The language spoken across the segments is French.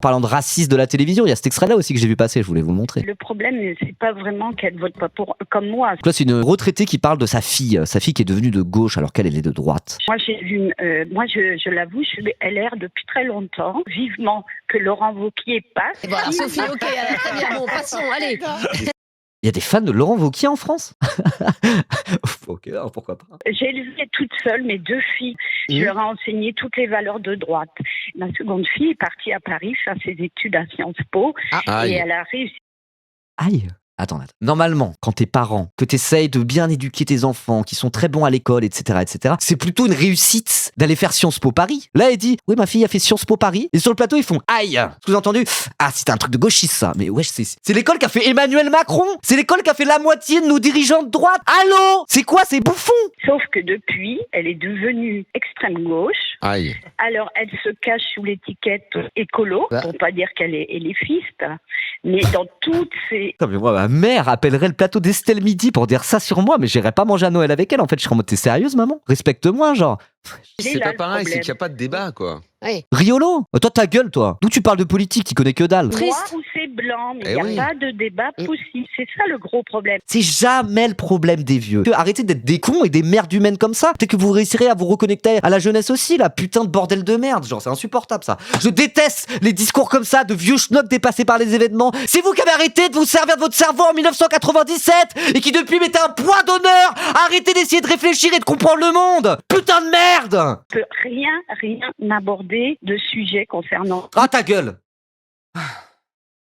Parlant de racisme de la télévision, il y a cet extrait-là aussi que j'ai vu passer, je voulais vous le montrer. Le problème, c'est pas vraiment qu'elle vote pas comme moi. Donc là, c'est une retraitée qui parle de sa fille qui est devenue de gauche alors qu'elle est de droite. Moi, je l'avoue, je suis LR depuis très longtemps. Vivement que Laurent Wauquiez passe. Voilà, Sophie, ok, très bien, bon, passons, allez. Il y a des fans de Laurent Wauquiez en France. Ok, alors pourquoi pas. J'ai élevé toute seule mes 2 filles. Je leur ai enseigné toutes les valeurs de droite. Ma seconde fille est partie à Paris faire ses études à Sciences Po et elle a réussi. Aïe. Attends. Normalement, quand t'es parent, que t'essayes de bien éduquer tes enfants, qui sont très bons à l'école, etc., c'est plutôt une réussite d'aller faire Sciences Po Paris. Là, elle dit, oui, ma fille a fait Sciences Po Paris. Et sur le plateau, ils font, aïe. Sous-entendu, ah, c'est un truc de gauchiste, ça. Mais wesh, c'est l'école qu'a fait Emmanuel Macron. C'est l'école qu'a fait la moitié de nos dirigeants de droite. Allô? C'est quoi ces bouffons? Sauf que depuis, elle est devenue extrême gauche. Aïe. Alors, elle se cache sous l'étiquette écolo, pour pas dire qu'elle est éléphiste. Mais dans toutes ces... Non, mais moi, ma mère appellerait le plateau d'Estelle Midi pour dire ça sur moi, mais j'irais pas manger à Noël avec elle. En fait, je serais en mode, t'es sérieuse, maman? Respecte-moi, genre. C'est pas pareil, c'est qu'il n'y a pas de débat, quoi. Oui. Riolo, toi, ta gueule, toi. D'où tu parles de politique, tu connais que dalle. Noir ou c'est blanc, mais il n'y a pas de débat possible. C'est ça le gros problème. C'est jamais le problème des vieux. Arrêtez d'être des cons et des merdes humaines comme ça. Peut-être que vous réussirez à vous reconnecter à la jeunesse aussi, la putain de bordel de merde. Genre, c'est insupportable, ça. Je déteste les discours comme ça de vieux schnocks dépassés par les événements. C'est vous qui avez arrêté de vous servir de votre cerveau en 1997 et qui depuis mettez un point d'honneur. Arrêtez d'essayer de réfléchir et de comprendre le monde. Putain de merde. On peut rien aborder de sujet concernant... Ah, ta gueule.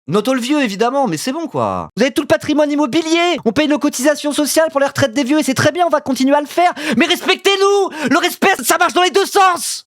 Noto le vieux, évidemment, mais c'est bon, quoi. Vous avez tout le patrimoine immobilier. On paye nos cotisations sociales pour les retraites des vieux et c'est très bien, on va continuer à le faire. Mais respectez-nous. Le respect, ça marche dans les deux sens.